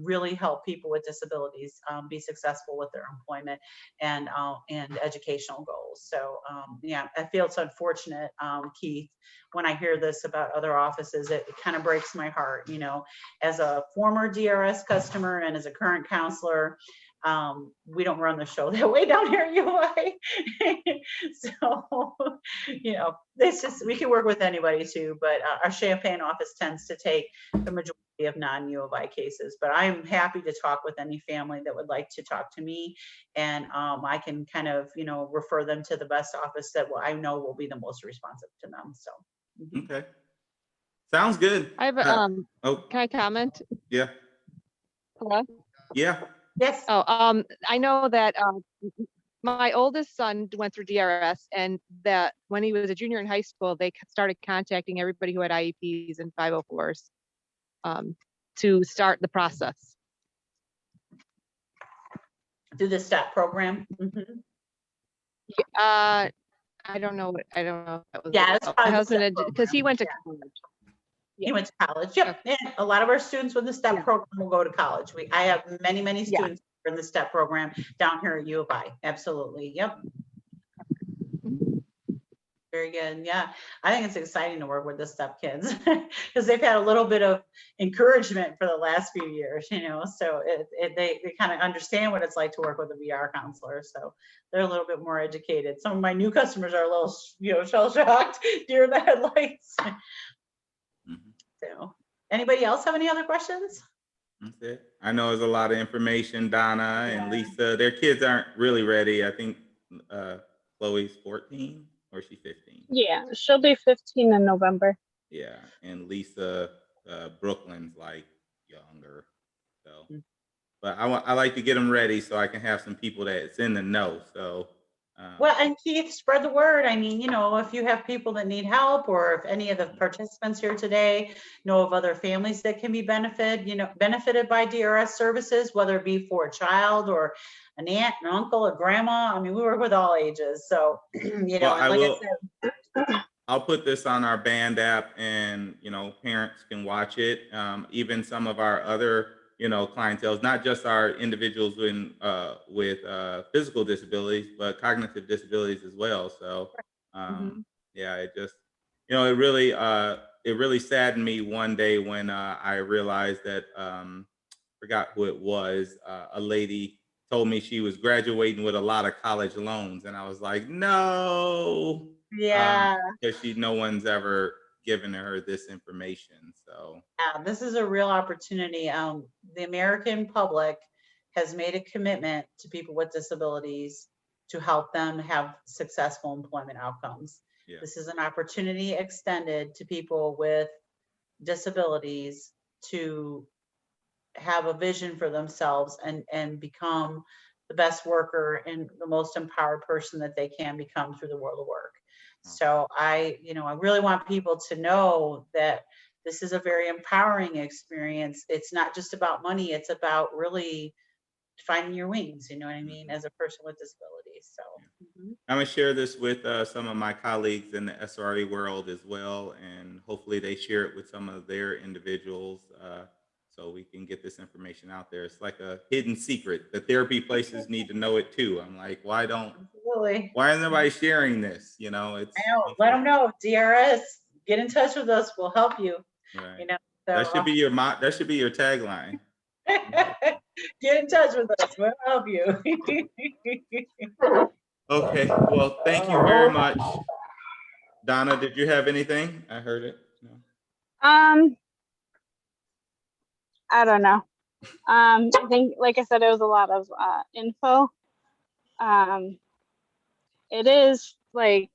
B: really help people with disabilities be successful with their employment and educational goals. So yeah, I feel it's unfortunate, Keith, when I hear this about other offices. It kind of breaks my heart, you know, as a former DRS customer and as a current counselor. We don't run the show that way down here at UI. So, you know, it's just, we can work with anybody too, but our Champaign office tends to take the majority of non-U of I cases. But I'm happy to talk with any family that would like to talk to me, and I can kind of, you know, refer them to the best office that I know will be the most responsive to them. So.
A: Okay. Sounds good.
D: I have can I comment?
A: Yeah.
D: Hello?
A: Yeah.
B: Yes.
D: Oh, I know that my oldest son went through DRS, and that when he was a junior in high school, they started contacting everybody who had IEPs and 504s to start the process.
B: Do the STEP program.
D: I don't know. I don't know if that was.
B: Yeah,
D: my husband, because he went to college.
B: He went to college. Yep. And a lot of our students with the STEP program will go to college. I have many students in the STEP program down here at U of I. Absolutely. Yep. Very good. Yeah. I think it's exciting to work with the STEP kids because they've had a little bit of encouragement for the last few years, you know, so they kind of understand what it's like to work with a VR counselor. So they're a little bit more educated. Some of my new customers are a little, you know, shell-shocked, deer in the headlights. So, anybody else have any other questions?
A: That's it. I know there's a lot of information. Donna and Lisa, their kids aren't really ready. I think Chloe's 14 or she's 15.
E: Yeah, she'll be 15 in November.
A: Yeah, and Lisa, Brooklyn's like younger. So, but I like to get them ready so I can have some people that's in the know. So.
B: Well, and Keith, spread the word. I mean, you know, if you have people that need help, or if any of the participants here today know of other families that can be benefited by DRS services, whether it be for a child or an aunt, an uncle, a grandma. I mean, we work with all ages. So, you know,
A: I'll put this on our band app, and, you know, parents can watch it. Even some of our other, you know, clientele, not just our individuals with physical disabilities, but cognitive disabilities as well. So, yeah, it just, you know, it really saddened me one day when I realized that, forgot who it was, a lady told me she was graduating with a lot of college loans, and I was like, no.
B: Yeah.
A: Because no one's ever given her this information. So
B: yeah, this is a real opportunity. The American public has made a commitment to people with disabilities to help them have successful employment outcomes. Yeah. This is an opportunity extended to people with disabilities to have a vision for themselves and become the best worker and the most empowered person that they can become through the world of work. So I really want people to know that this is a very empowering experience. It's not just about money. It's about really finding your wings, you know what I mean, as a person with disabilities. So
A: I'm gonna share this with some of my colleagues in the SRA world as well, and hopefully they share it with some of their individuals so we can get this information out there. It's like a hidden secret. The therapy places need to know it too. I'm like, why isn't nobody sharing this? You know,
B: let them know. DRS, get in touch with us. We'll help you.
A: Right.
B: You know, so,
A: that should be your tagline.
B: Get in touch with us. We'll help you.
A: Okay. Well, thank you very much. Donna, did you have anything? I heard it. No.
E: I don't know. I think, like I said, it was a lot of info. It is like,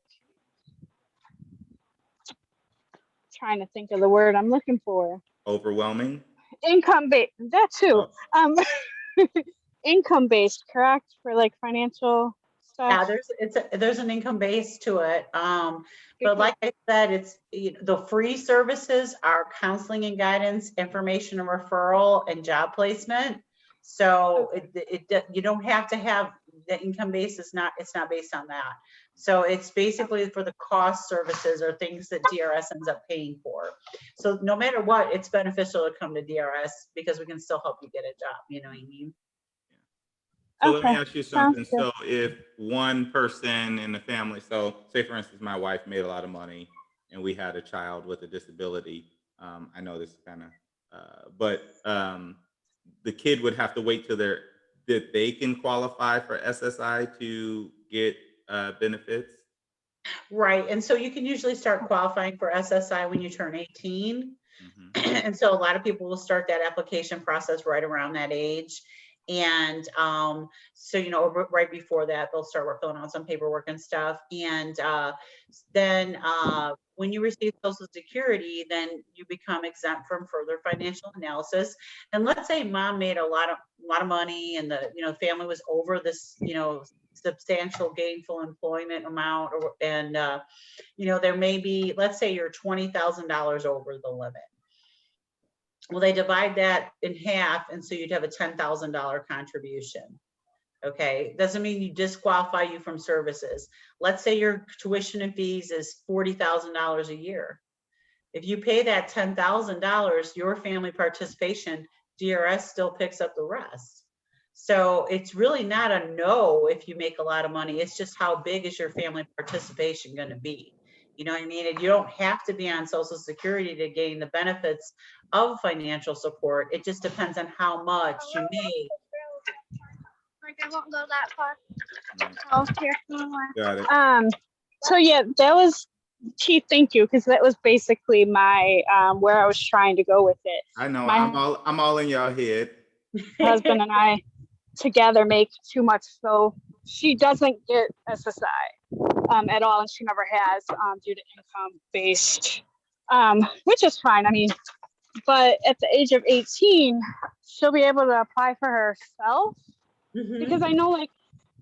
E: trying to think of the word I'm looking for.
A: Overwhelming.
E: Income based, that too.
A: Oh.
E: Income based, correct, for like financial
B: Yeah,
E: stuff.
B: there's an income base to it. But
E: Because-
B: like I said, it's the free services are counseling and guidance, information and referral, and job placement. So you don't have to have the income base. It's not based on that. So it's basically for the cost services or things that DRS ends up paying for. So no matter what, it's beneficial to come to DRS because we can still help you get a job. You know what I mean?
A: So let me
E: Okay,
A: ask you
E: sounds
A: something.
E: good.
A: So if one person in the family, so say for instance, my wife made a lot of money and we had a child with a disability. I know this kind of, but the kid would have to wait till that they can qualify for SSI to get benefits.
B: Right. And so you can usually start qualifying for SSI when you turn 18.
A: Mhm.
B: And so a lot of people will start that application process right around that age. And so, right before that, they'll start filling out some paperwork and stuff. And then when you receive Social Security, then you become exempt from further financial analysis. And let's say mom made a lot of money and the family was over this substantial gainful employment amount, and there may be, let's say you're $20,000 over the limit. Well, they divide that in half, and so you'd have a $10,000 contribution. Okay, doesn't mean you disqualify you from services. Let's say your tuition and fees is $40,000 a year. If you pay that $10,000, your family participation, DRS still picks up the rest. So it's really not a no if you make a lot of money. It's just how big is your family participation going to be? You know what I mean? And you don't have to be on Social Security to gain the benefits of financial support. It just depends on how much you make.
E: Like, I won't go that far.
A: Right.
E: Oh, here.
A: Got it.
E: So yeah, that was Chief. Thank you, because that was basically my where I was trying to go with it.
A: I know.
E: My
A: I'm all in y'all head.
E: husband and I together make too much, so she doesn't get SSI at all, and she never has due to income based, which is fine. I mean, but at the age of 18, she'll be able to apply for herself. Because I know, like,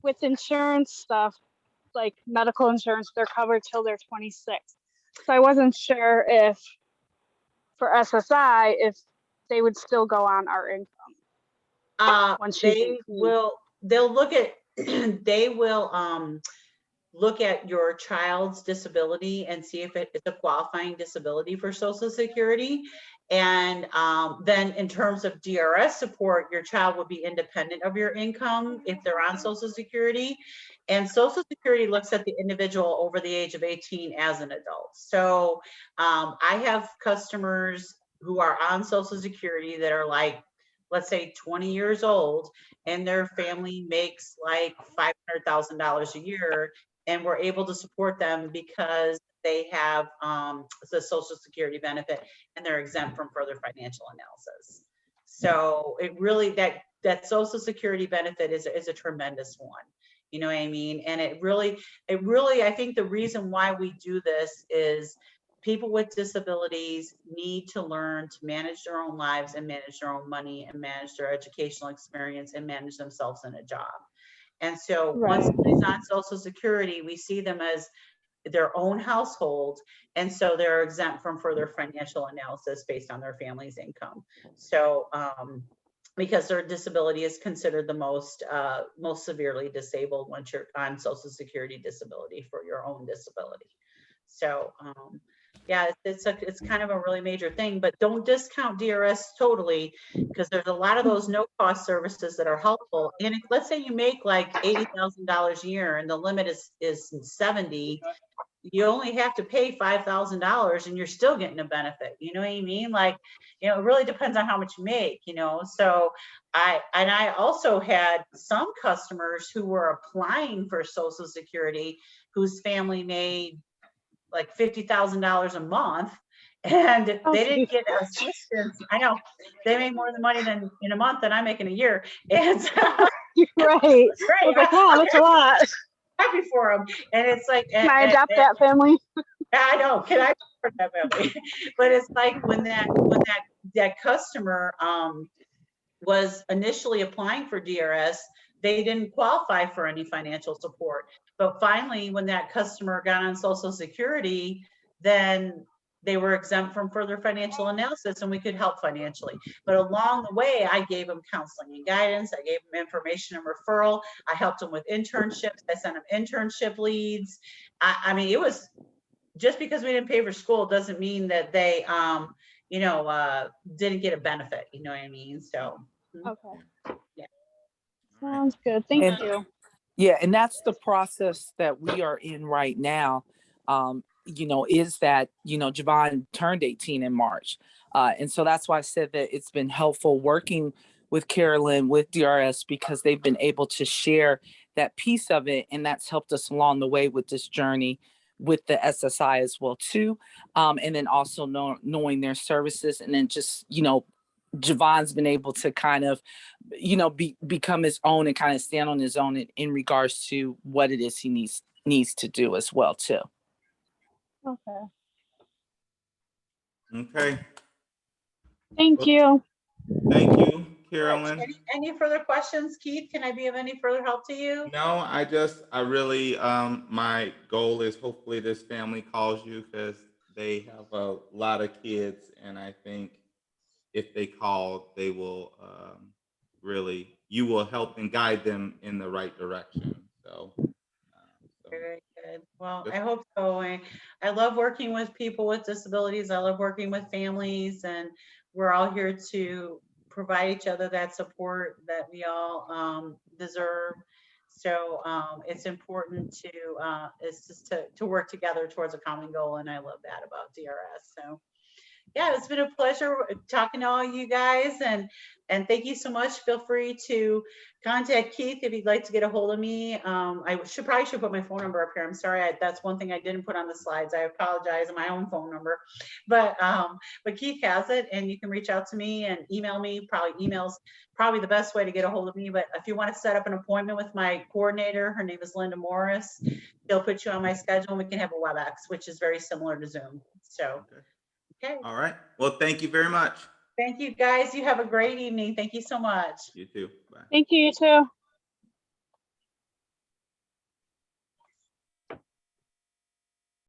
E: with insurance stuff, like medical insurance, they're covered till they're 26. So I wasn't sure if for SSI, if they would still go on our income. Once she's 18.
B: They'll look at, they will look at your child's disability and see if it's a qualifying disability for Social Security. And then in terms of DRS support, your child will be independent of your income if they're on Social Security. And Social Security looks at the individual over the age of 18 as an adult. So I have customers who are on Social Security that are like, let's say 20 years old, and their family makes like $500,000 a year, and we're able to support them because they have the Social Security benefit and they're exempt from further financial analysis. So it really, that Social Security benefit is a tremendous one. You know what I mean? And it really, I think the reason why we do this is people with disabilities need to learn to manage their own lives and manage their own money and manage their educational experience and manage themselves in a job. And so once somebody's on Social Security, we see them as their own household. And so they're exempt from further financial analysis based on their family's income. So, because their disability is considered the most severely disabled once you're on Social Security disability for your own disability. So, yeah, it's kind of a really major thing, but don't discount DRS totally, because there's a lot of those no cost services that are helpful. And if, let's say you make like $80,000 a year and the limit is 70, you only have to pay $5,000 and you're still getting a benefit. You know what I mean? Like, it really depends on how much you make, So I also had some customers who were applying for Social Security whose family made like $50,000 a month, and
E: Oh,
B: they didn't
E: geez.
B: get assistance. I know they make more money than in a month than I make in a year, and so
E: Right. I
B: great.
E: was like, wow, that's a lot.
B: Happy for them, and it's like,
E: Can I adopt that family?
B: I know. Can I support that family? But it's like when that customer was initially applying for DRS, they didn't qualify for any financial support. But finally, when that customer got on Social Security, then they were exempt from further financial analysis and we could help financially. But along the way, I gave them counseling and guidance. I gave them information and referral. I helped them with internships. I sent them internship leads. I mean, it was just because we didn't pay for school doesn't mean that they, didn't get a benefit. You know what I mean? So.
E: Okay.
B: Yeah.
E: Sounds good. Thank
C: And-
E: you.
C: Yeah, and that's the process that we are in right now. Is that, Javon turned 18 in March. And so that's why I said that it's been helpful working with Carolyn, with DRS, because they've been able to share that piece of it. And that's helped us along the way with this journey with the SSI as well, too. And then also knowing their services, and then just, Javon's been able to kind of, become his own and kind of stand on his own in regards to what it is he needs to do as well, too.
E: Okay.
A: Okay.
E: Thank you.
A: Thank you, Carolyn.
B: Any further questions, Keith? Can I be of any further help to you?
A: No, I really, my goal is hopefully this family calls you because they have a lot of kids, and I think if they call, they will you will help and guide them in the right direction. So.
B: Very good. Well, I hope so. I love working with people with disabilities. I love working with families, and we're all here to provide each other that support that we all deserve. So it's important it's just to work together towards a common goal, and I love that about DRS. So yeah, it's been a pleasure talking to all you guys, and thank you so much. Feel free to contact Keith if you'd like to get a hold of me. I probably should put my phone number up here. I'm sorry, that's one thing I didn't put on the slides. I apologize, my own phone number, but Keith has it, and you can reach out to me and email me. Email's probably the best way to get a hold of me. But if you want to set up an appointment with my coordinator, her name is Linda Morris. She'll put you on my schedule, and we can have a WebEx, which is very similar to Zoom. So. Okay.
A: All right. Well, thank you very much.
B: Thank you, guys. You have a great evening. Thank you so much.
A: You too. Bye.
E: Thank you, you too.